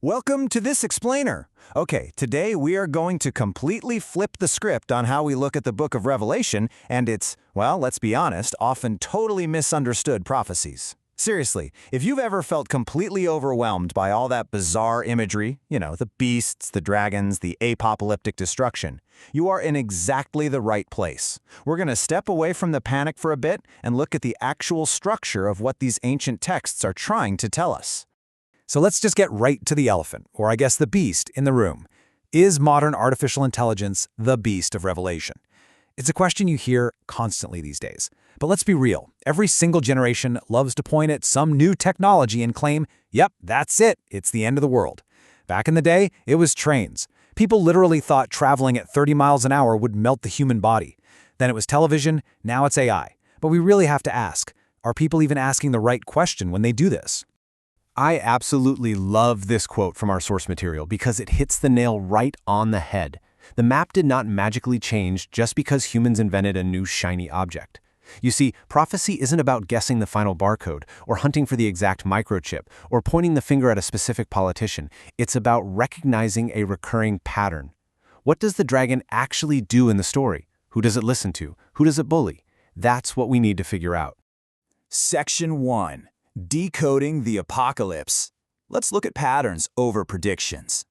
Welcome to this explainer. Okay, today we are going to completely flip the script on how we look at the book of Revelation and its, well, let's be honest, often totally misunderstood prophecies. Seriously, if you've ever felt completely overwhelmed by all that bizarre imagery, the beasts, the dragons, the apocalyptic destruction, you are in exactly the right place. We're going to step away from the panic for a bit and look at the actual structure of what these ancient texts are trying to tell us. So let's just get right to the elephant, or I guess the beast, in the room. Is modern artificial intelligence the beast of Revelation? It's a question you hear constantly these days. But let's be real. Every single generation loves to point at some new technology and claim, yep, that's it. It's the end of the world. Back in the day, it was trains. People literally thought traveling at 30 miles an hour would melt the human body. Then it was television, now it's AI. But we really have to ask, are people even asking the right question when they do this? I absolutely love this quote from our source material because it hits the nail right on the head. The map did not magically change just because humans invented a new shiny object. You see, prophecy isn't about guessing the final barcode, or hunting for the exact microchip, or pointing the finger at a specific politician. It's about recognizing a recurring pattern. What does the dragon actually do in the story? Who does it listen to? Who does it bully? That's what we need to figure out. Section 1. Decoding the Apocalypse. Let's look at patterns over predictions.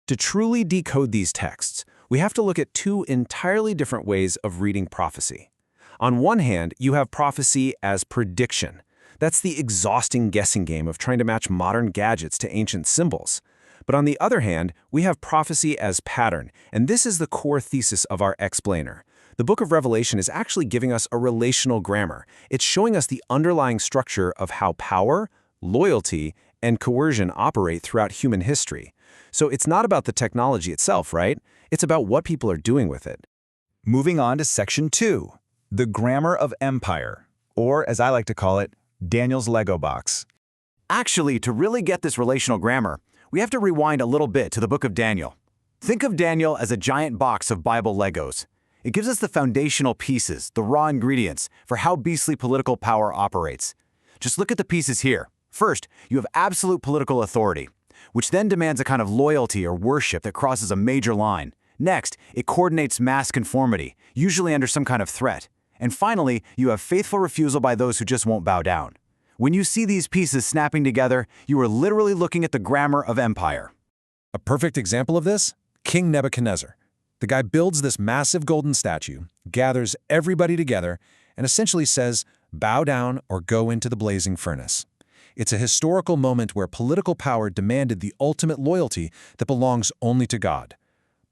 To truly decode these texts, we have to look at two entirely different ways of reading prophecy. On one hand, you have prophecy as prediction. That's the exhausting guessing game of trying to match modern gadgets to ancient symbols. But on the other hand, we have prophecy as pattern, and this is the core thesis of our explainer. The book of Revelation is actually giving us a relational grammar. It's showing us the underlying structure of how power, loyalty, and coercion operate throughout human history. So it's not about the technology itself, right? It's about what people are doing with it. Moving on to Section 2. The Grammar of Empire, or as I like to call it, Daniel's Lego box. Actually, to really get this relational grammar, we have to rewind a little bit to the book of Daniel. Think of Daniel as a giant box of Bible Legos. It gives us the foundational pieces, the raw ingredients, for how beastly political power operates. Just look at the pieces here. First, you have absolute political authority, which then demands a kind of loyalty or worship that crosses a major line. Next, it coordinates mass conformity, usually under some kind of threat. And finally, you have faithful refusal by those who just won't bow down. When you see these pieces snapping together, you are literally looking at the grammar of empire. A perfect example of this? King Nebuchadnezzar. The guy builds this massive golden statue, gathers everybody together, and essentially says, bow down or go into the blazing furnace. It's a historical moment where political power demanded the ultimate loyalty that belongs only to God.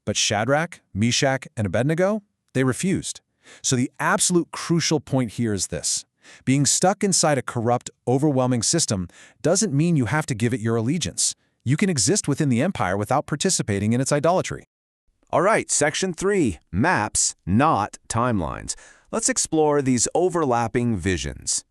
But Shadrach, Meshach, and Abednego, they refused. So the absolute crucial point here is this. Being stuck inside a corrupt, overwhelming system doesn't mean you have to give it your allegiance. You can exist within the empire without participating in its idolatry. All right, Section 3, Maps, not Timelines. Let's explore these overlapping visions.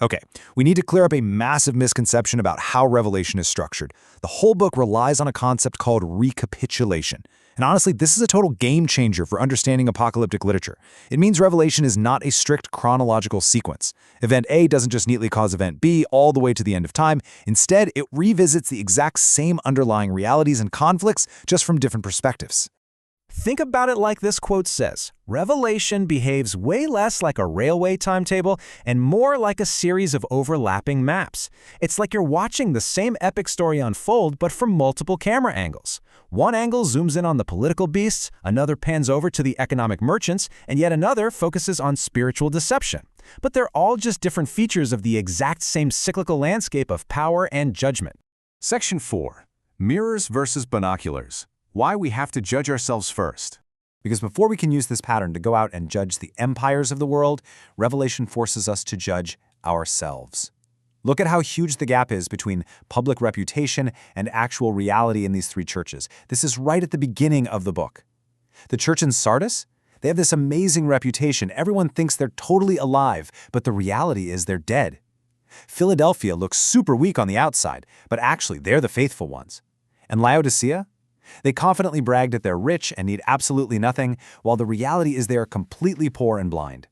Okay, we need to clear up a massive misconception about how Revelation is structured. The whole book relies on a concept called recapitulation. And honestly, this is a total game changer for understanding apocalyptic literature. It means Revelation is not a strict chronological sequence. Event A doesn't just neatly cause Event B all the way to the end of time. Instead, it revisits the exact same underlying realities and conflicts, just from different perspectives. Think about it like this quote says, Revelation behaves way less like a railway timetable and more like a series of overlapping maps. It's like you're watching the same epic story unfold, but from multiple camera angles. One angle zooms in on the political beasts, another pans over to the economic merchants, and yet another focuses on spiritual deception. But they're all just different features of the exact same cyclical landscape of power and judgment. Section 4. Mirrors versus binoculars. Why we have to judge ourselves first. Because before we can use this pattern to go out and judge the empires of the world, Revelation forces us to judge ourselves. Look at how huge the gap is between public reputation and actual reality in these three churches. This is right at the beginning of the book. The church in Sardis, they have this amazing reputation. Everyone thinks they're totally alive, but the reality is they're dead. Philadelphia looks super weak on the outside, but actually they're the faithful ones. And Laodicea? They confidently brag that they're rich and need absolutely nothing, while the reality is they are completely poor and blind.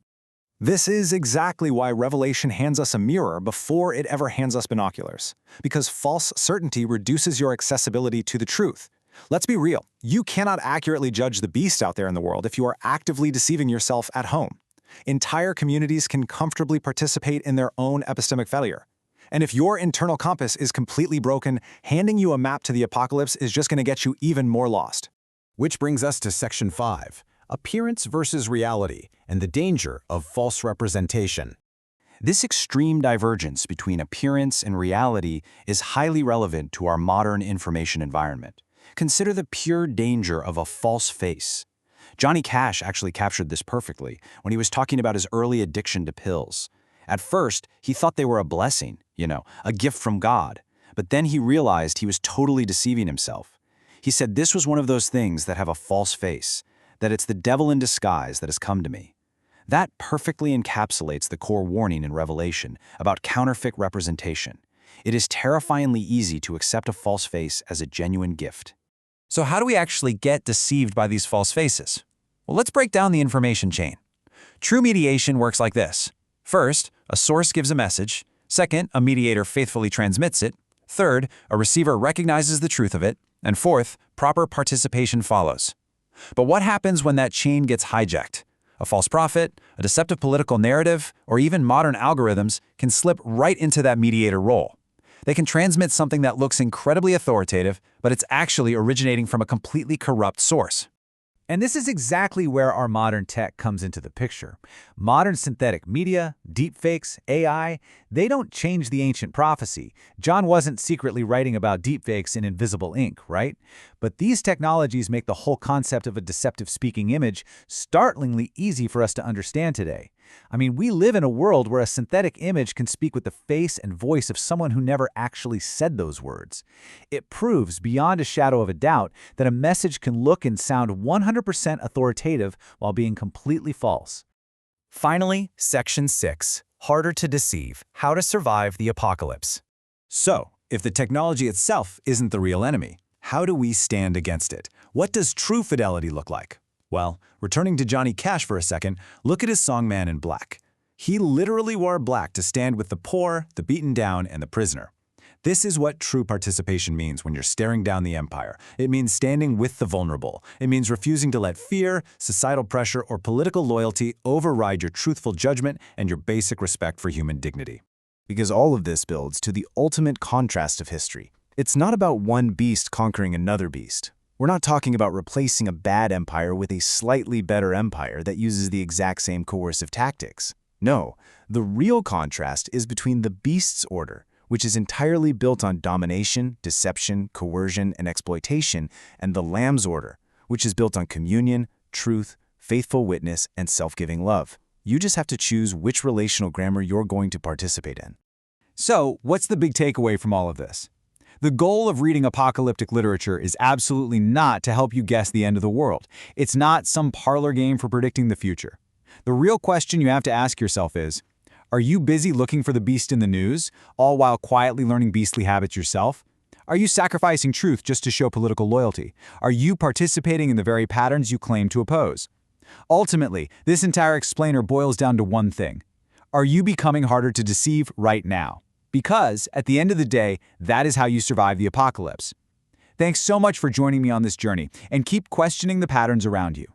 This is exactly why Revelation hands us a mirror before it ever hands us binoculars. Because false certainty reduces your accessibility to the truth. Let's be real, you cannot accurately judge the beast out there in the world if you are actively deceiving yourself at home. Entire communities can comfortably participate in their own epistemic failure. And if your internal compass is completely broken, handing you a map to the apocalypse is just going to get you even more lost. Which brings us to Section 5, Appearance versus Reality and the Danger of False Representation. This extreme divergence between appearance and reality is highly relevant to our modern information environment. Consider the pure danger of a false face. Johnny Cash actually captured this perfectly when he was talking about his early addiction to pills. At first, he thought they were a blessing, a gift from God. But then he realized he was totally deceiving himself. He said this was one of those things that have a false face, that it's the devil in disguise that has come to me. That perfectly encapsulates the core warning in Revelation about counterfeit representation. It is terrifyingly easy to accept a false face as a genuine gift. So how do we actually get deceived by these false faces? Well, let's break down the information chain. True mediation works like this. First, a source gives a message. Second, a mediator faithfully transmits it. Third, a receiver recognizes the truth of it. And fourth, proper participation follows. But what happens when that chain gets hijacked? A false prophet, a deceptive political narrative, or even modern algorithms can slip right into that mediator role. They can transmit something that looks incredibly authoritative, but it's actually originating from a completely corrupt source. And this is exactly where our modern tech comes into the picture. Modern synthetic media, deepfakes, AI, they don't change the ancient prophecy. John wasn't secretly writing about deepfakes in invisible ink, right? But these technologies make the whole concept of a deceptive speaking image startlingly easy for us to understand today. I mean, we live in a world where a synthetic image can speak with the face and voice of someone who never actually said those words. It proves beyond a shadow of a doubt that a message can look and sound 100% authoritative while being completely false. Finally, Section 6, Harder to Deceive, How to Survive the Apocalypse. So, if the technology itself isn't the real enemy, how do we stand against it? What does true fidelity look like? Well, returning to Johnny Cash for a second, look at his song Man in Black. He literally wore black to stand with the poor, the beaten down, and the prisoner. This is what true participation means when you're staring down the empire. It means standing with the vulnerable. It means refusing to let fear, societal pressure, or political loyalty override your truthful judgment and your basic respect for human dignity. Because all of this builds to the ultimate contrast of history. It's not about one beast conquering another beast. We're not talking about replacing a bad empire with a slightly better empire that uses the exact same coercive tactics. No, the real contrast is between the beast's order, which is entirely built on domination, deception, coercion, and exploitation, and the lamb's order, which is built on communion, truth, faithful witness, and self-giving love. You just have to choose which relational grammar you're going to participate in. So, what's the big takeaway from all of this? The goal of reading apocalyptic literature is absolutely not to help you guess the end of the world. It's not some parlor game for predicting the future. The real question you have to ask yourself is, are you busy looking for the beast in the news, all while quietly learning beastly habits yourself? Are you sacrificing truth just to show political loyalty? Are you participating in the very patterns you claim to oppose? Ultimately, this entire explainer boils down to one thing. Are you becoming harder to deceive right now? Because, at the end of the day, that is how you survive the apocalypse. Thanks so much for joining me on this journey, and keep questioning the patterns around you.